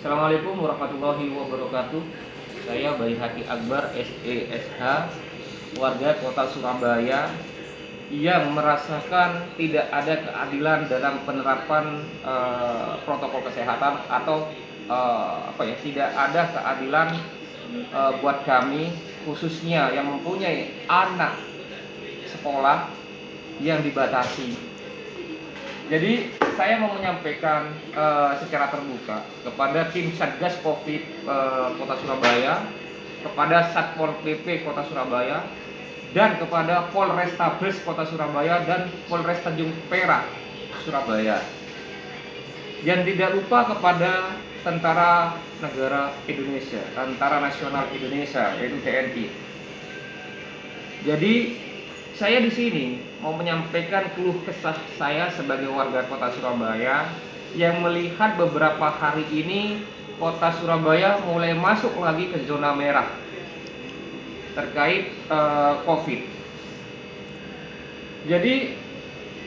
Assalamualaikum warahmatullahi wabarakatuh. Saya Bayi Hati Akbar, SESH, warga Kota Surabaya yang merasakan tidak ada keadilan dalam penerapan protokol kesehatan atau tidak ada keadilan buat kami, khususnya yang mempunyai anak sekolah yang dibatasi. Jadi saya mau menyampaikan secara terbuka kepada tim Satgas Covid Kota Surabaya, kepada Satpol PP Kota Surabaya, dan kepada Polrestabes Kota Surabaya dan Polres Tanjung Perak Surabaya. Dan tidak lupa kepada Tentara Negara Indonesia, Tentara Nasional Indonesia, yaitu TNI. Jadi saya di sini mau menyampaikan keluh kesah saya sebagai warga Kota Surabaya yang melihat beberapa hari ini Kota Surabaya mulai masuk lagi ke zona merah terkait COVID. Jadi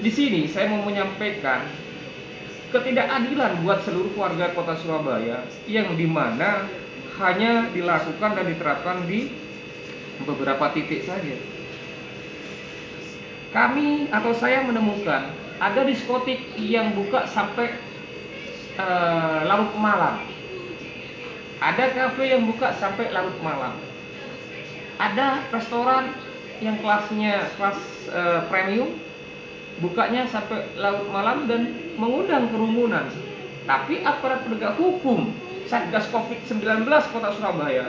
di sini saya mau menyampaikan ketidakadilan buat seluruh warga Kota Surabaya yang dimana hanya dilakukan dan diterapkan di beberapa titik saja. Kami atau saya menemukan ada diskotik yang buka sampai larut malam. Ada kafe yang buka sampai larut malam. Ada restoran yang kelasnya kelas premium bukanya sampai larut malam dan mengundang kerumunan. Tapi aparat penegak hukum Satgas Covid-19 Kota Surabaya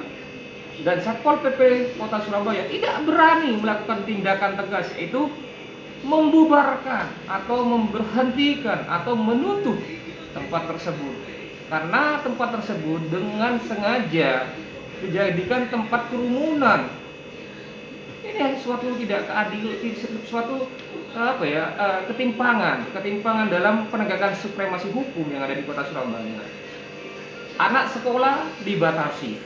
dan Satpol PP Kota Surabaya tidak berani melakukan tindakan tegas, yaitu membubarkan atau memberhentikan atau menutup tempat tersebut, karena tempat tersebut dengan sengaja dijadikan tempat kerumunan. Ini suatu tidak keadilan, suatu ketimpangan dalam penegakan supremasi hukum yang ada di Kota Surabaya. Anak sekolah dibatasi,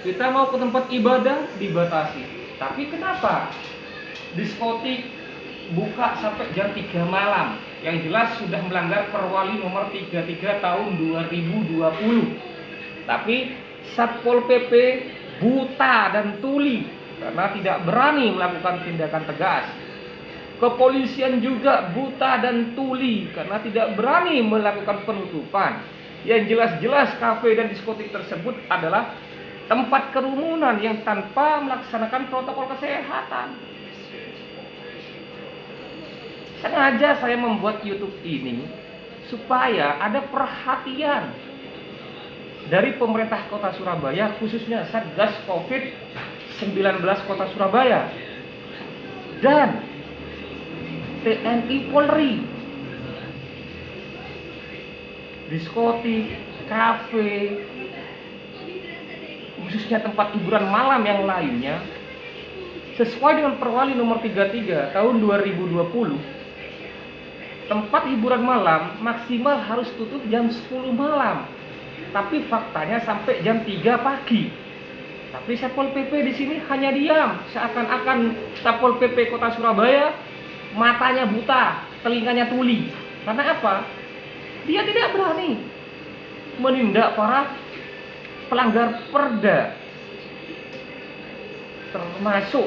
kita mau ke tempat ibadah dibatasi. Tapi kenapa diskotik buka sampai jam 3 malam? Yang jelas sudah melanggar Perwali nomor 33 tahun 2020. Tapi Satpol PP buta dan tuli karena tidak berani melakukan tindakan tegas. Kepolisian juga buta dan tuli karena tidak berani melakukan penutupan. Yang jelas-jelas kafe dan diskotik tersebut adalah tempat kerumunan yang tanpa melaksanakan protokol kesehatan. Sengaja saya membuat YouTube ini supaya ada perhatian dari pemerintah Kota Surabaya, khususnya Satgas Covid-19 Kota Surabaya dan TNI Polri. Diskotik, kafe, khususnya tempat hiburan malam yang lainnya, sesuai dengan Perwali nomor 33 tahun 2020, tempat hiburan malam maksimal harus tutup jam 10 malam. Tapi faktanya sampai jam 3 pagi. Tapi Satpol PP di sini hanya diam, seakan-akan Satpol PP Kota Surabaya matanya buta, telinganya tuli. Karena apa? Dia tidak berani menindak para pelanggar perda, termasuk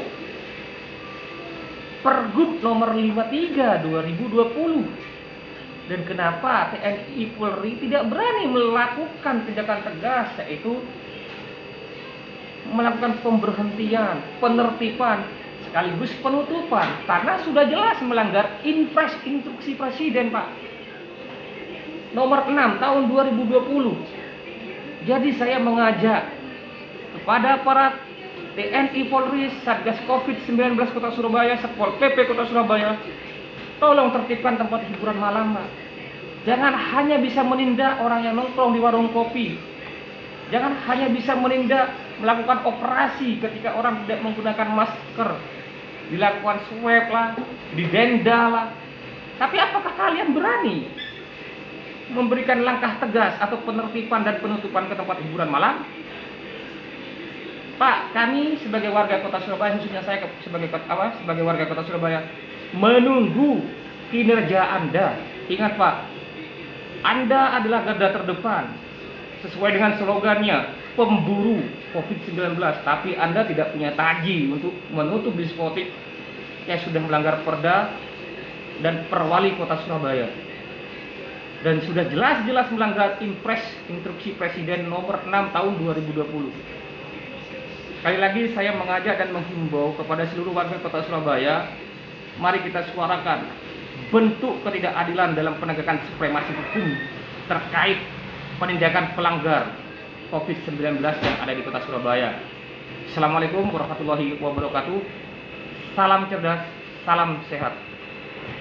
Pergub nomor 53 2020. Dan kenapa TNI Polri tidak berani melakukan tindakan tegas, yaitu melakukan pemberhentian, penertiban, sekaligus penutupan, karena sudah jelas melanggar Inpres Instruksi Presiden, Pak, nomor 6 tahun 2020. Jadi saya mengajak kepada para TNI Polri, Satgas Covid-19 Kota Surabaya, Satpol PP Kota Surabaya, tolong tertibkan tempat hiburan malam, Pak. Jangan hanya bisa menindak orang yang nongkrong di warung kopi. Jangan hanya bisa menindak melakukan operasi ketika orang tidak menggunakan masker, dilakukan swab lah, didenda lah. Tapi apakah kalian berani memberikan langkah tegas atau penertiban dan penutupan ke tempat hiburan malam? Pak, kami sebagai warga Kota Surabaya, khususnya saya sebagai warga Kota Surabaya, menunggu kinerja Anda. Ingat, Pak, Anda adalah garda terdepan. sesuai dengan slogannya, pemburu COVID-19, tapi Anda tidak punya taji untuk menutup diskotik yang sudah melanggar Perda dan Perwali Kota Surabaya, dan sudah jelas-jelas melanggar Impres Instruksi Presiden nomor 6 tahun 2020. Sekali lagi saya mengajak dan menghimbau kepada seluruh warga Kota Surabaya, mari kita suarakan bentuk ketidakadilan dalam penegakan supremasi hukum terkait penindakan pelanggar COVID-19 yang ada di Kota Surabaya. Assalamualaikum warahmatullahi wabarakatuh. Salam cerdas, salam sehat.